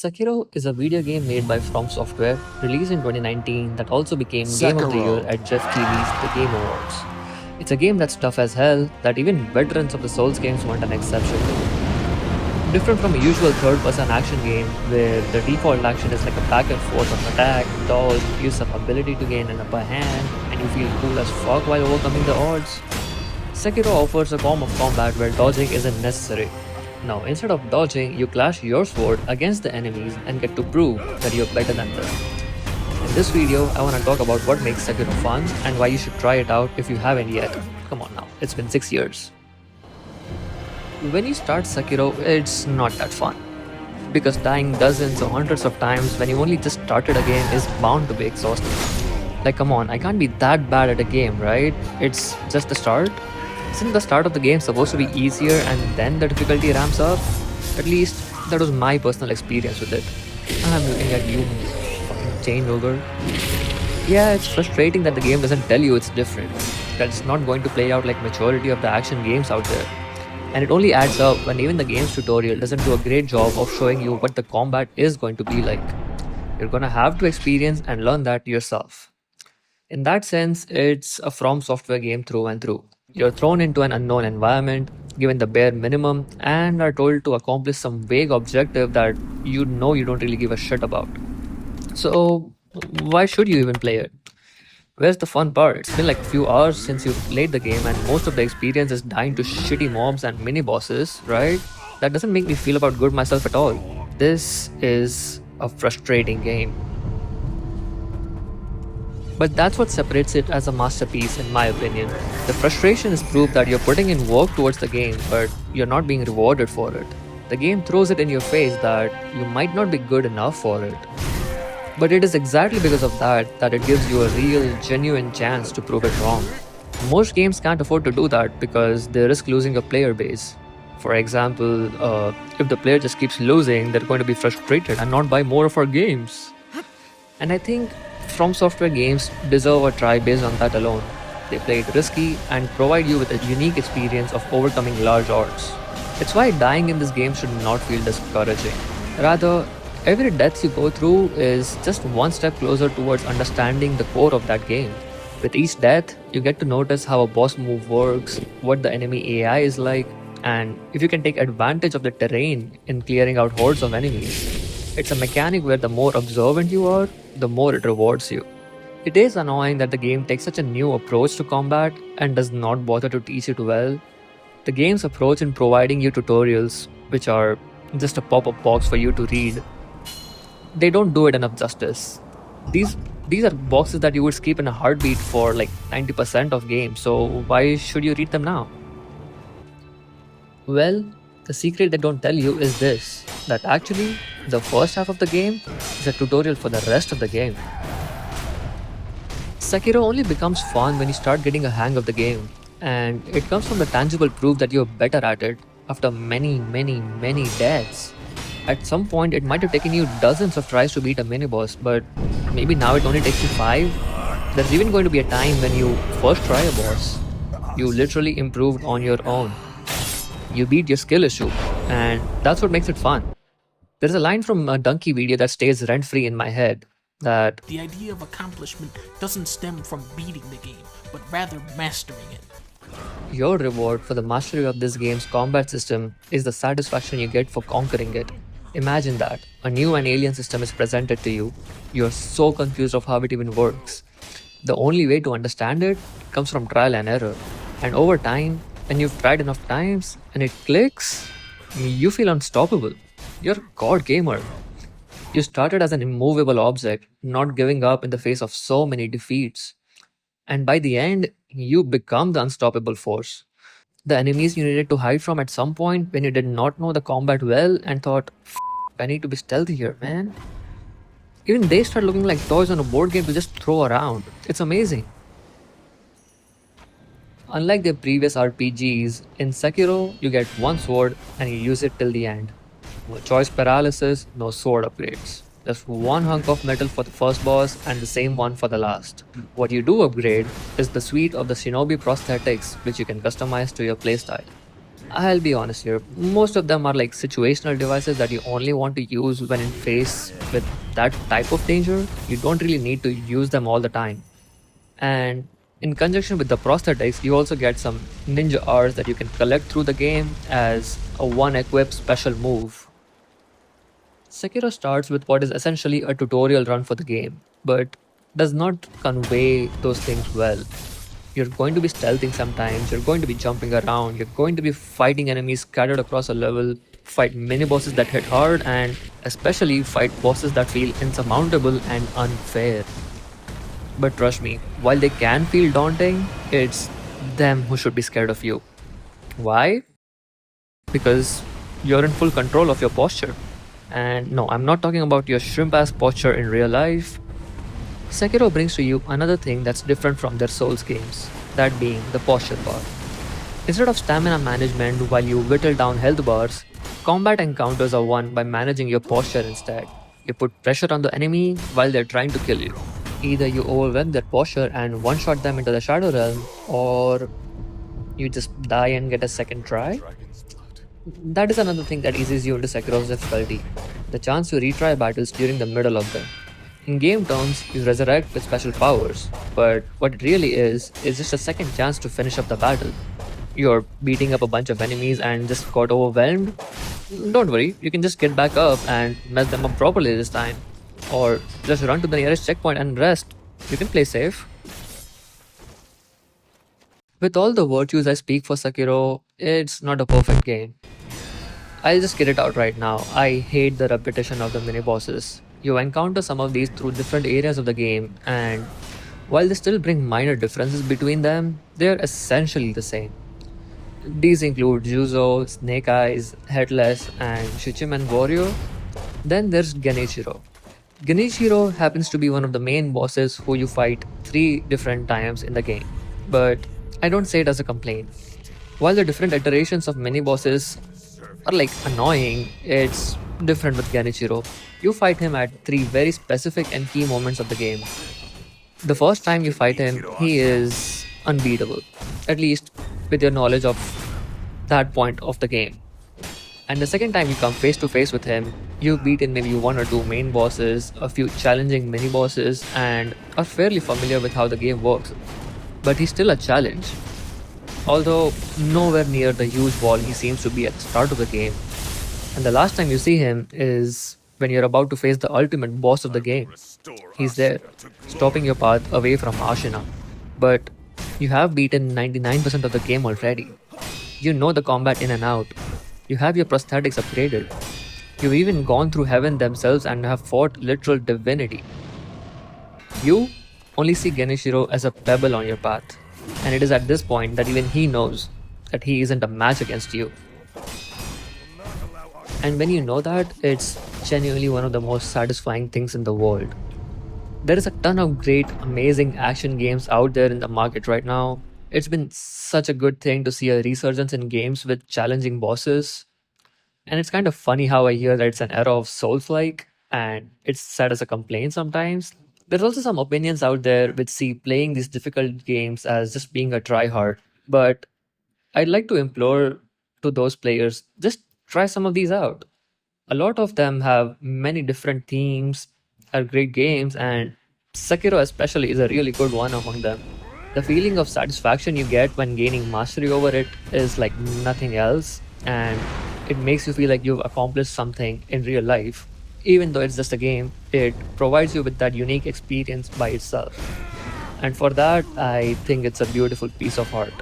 Sekiro is a video game made by From Software, released in 2019, that also became Game of the Year at Jeff Keighley's The Game Awards. It's a game that's tough as hell, that even veterans of the Souls games want an exception to. Different from a usual third-person action game, where the default action is like a back and forth of attack, dodge, use of ability to gain an upper hand, and you feel cool as fuck while overcoming the odds. Sekiro offers a form of combat where dodging isn't necessary. Now, instead of dodging, you clash your sword against the enemies and get to prove that you're better than them. In this video, I want to talk about what makes Sekiro fun and why you should try it out if you haven't yet. Come on now, it's been 6 years. When you start Sekiro, it's not that fun. Because dying dozens or hundreds of times when you only just started a game is bound to be exhausting. Like, come on, I can't be that bad at a game, right? It's just the start. Isn't the start of the game supposed to be easier and then the difficulty ramps up? At least, that was my personal experience with it. And I'm looking at you, fucking chain ogre. Yeah, it's frustrating that the game doesn't tell you it's different. That it's not going to play out like majority of the action games out there. And it only adds up when even the game's tutorial doesn't do a great job of showing you what the combat is going to be like. You're gonna have to experience and learn that yourself. In that sense, it's a From Software game through and through. You're thrown into an unknown environment, given the bare minimum, and are told to accomplish some vague objective that you know you don't really give a shit about. So, why should you even play it? Where's the fun part? It's been like a few hours since you've played the game, and most of the experience is dying to shitty mobs and mini bosses, right? That doesn't make me feel about good myself at all. This is a frustrating game. But that's what separates it as a masterpiece, in my opinion. The frustration is proof that you're putting in work towards the game, but you're not being rewarded for it. The game throws it in your face that you might not be good enough for it. But it is exactly because of that it gives you a real, genuine chance to prove it wrong. Most games can't afford to do that because they risk losing a player base. For example, if the player just keeps losing, they're going to be frustrated and not buy more of our games. And I think From Software games deserve a try based on that alone. They play it risky and provide you with a unique experience of overcoming large odds. It's why dying in this game should not feel discouraging. Rather, every death you go through is just one step closer towards understanding the core of that game. With each death, you get to notice how a boss move works, what the enemy AI is like, and if you can take advantage of the terrain in clearing out hordes of enemies. It's a mechanic where the more observant you are, the more it rewards you. It is annoying that the game takes such a new approach to combat and does not bother to teach it well. The game's approach in providing you tutorials, which are just a pop-up box for you to read, they don't do it enough justice. These are boxes that you would skip in a heartbeat for like 90% of games, so why should you read them now? Well, the secret they don't tell you is this, that actually the first half of the game is a tutorial for the rest of the game. Sekiro only becomes fun when you start getting a hang of the game, and it comes from the tangible proof that you're better at it after many, many, many deaths. At some point, it might have taken you dozens of tries to beat a mini-boss, but maybe now it only takes you 5. There's even going to be a time when you first try a boss. You literally improved on your own. You beat your skill issue, and that's what makes it fun. There's a line from a Donkey video that stays rent-free in my head, that the idea of accomplishment doesn't stem from beating the game, but rather mastering it. your reward for the mastery of this game's combat system is the satisfaction you get for conquering it. Imagine that. A new and alien system is presented to you. You're so confused of how it even works. The only way to understand it comes from trial and error. And over time, when you've tried enough times and it clicks, you feel unstoppable. You're a god gamer. You started as an immovable object, not giving up in the face of so many defeats. And by the end, you become the unstoppable force. The enemies you needed to hide from at some point when you did not know the combat well and thought, I need to be stealthy here, man. Even they start looking like toys on a board game to just throw around. It's amazing. Unlike their previous RPGs, in Sekiro, you get one sword and you use it till the end. No choice paralysis, no sword upgrades. Just one hunk of metal for the first boss and the same one for the last. What you do upgrade is the suite of the shinobi prosthetics which you can customize to your playstyle. I'll be honest here. Most of them are like situational devices that you only want to use when in face with that type of danger. You don't really need to use them all the time. And in conjunction with the prosthetics, you also get some ninja R's that you can collect through the game as a one equip special move. Sekiro starts with what is essentially a tutorial run for the game, but does not convey those things well. You're going to be stealthing sometimes, you're going to be jumping around, you're going to be fighting enemies scattered across a level, fight mini bosses that hit hard, and especially fight bosses that feel insurmountable and unfair. But trust me, while they can feel daunting, it's them who should be scared of you. Why? Because you're in full control of your posture. And no, I'm not talking about your shrimp ass posture in real life. Sekiro brings to you another thing that's different from their Souls games, that being the posture bar. Instead of stamina management while you whittle down health bars, combat encounters are won by managing your posture instead. You put pressure on the enemy while they're trying to kill you. Either you overwhelm their posture and one shot them into the Shadow Realm, or you just die and get a second try. That is another thing that eases you into Sekiro's difficulty, the chance to retry battles during the middle of them. In game terms, you resurrect with special powers, but what it really is just a second chance to finish up the battle. You're beating up a bunch of enemies and just got overwhelmed. Don't worry, you can just get back up and mess them up properly this time. Or just run to the nearest checkpoint and rest. You can play safe. With all the virtues I speak for Sekiro, it's not a perfect game. I'll just get it out right now. I hate the repetition of the mini bosses. You encounter some of these through different areas of the game, and while they still bring minor differences between them, they're essentially the same. These include Juzo, Snake Eyes, Headless, and Shichimen Warrior. Then there's Genichiro. Genichiro happens to be one of the main bosses who you fight 3 different times in the game, but I don't say it as a complaint. While the different iterations of mini bosses are like annoying, it's different with Genichiro. You fight him at 3 very specific and key moments of the game. The first time you fight him, he is unbeatable, at least with your knowledge of that point of the game. And the second time you come face to face with him, you've beaten maybe 1 or 2 main bosses, a few challenging mini bosses, and are fairly familiar with how the game works. But he's still a challenge, although nowhere near the huge wall he seems to be at the start of the game. And the last time you see him is when you're about to face the ultimate boss of the game. He's there, stopping your path away from Ashina. But you have beaten 99% of the game already. You know the combat in and out. You have your prosthetics upgraded. You've even gone through heaven themselves and have fought literal divinity. You only see Genichiro as a pebble on your path. And it is at this point that even he knows that he isn't a match against you. And when you know that, it's genuinely one of the most satisfying things in the world. There is a ton of great, amazing action games out there in the market right now. It's been such a good thing to see a resurgence in games with challenging bosses. And it's kind of funny how I hear that it's an era of Souls like, and it's said as a complaint sometimes. There's also some opinions out there which see playing these difficult games as just being a tryhard. But I'd like to implore to those players, just try some of these out. A lot of them have many different themes, are great games, and Sekiro especially is a really good one among them. The feeling of satisfaction you get when gaining mastery over it is like nothing else, and it makes you feel like you've accomplished something in real life. Even though it's just a game, it provides you with that unique experience by itself. And for that, I think it's a beautiful piece of art.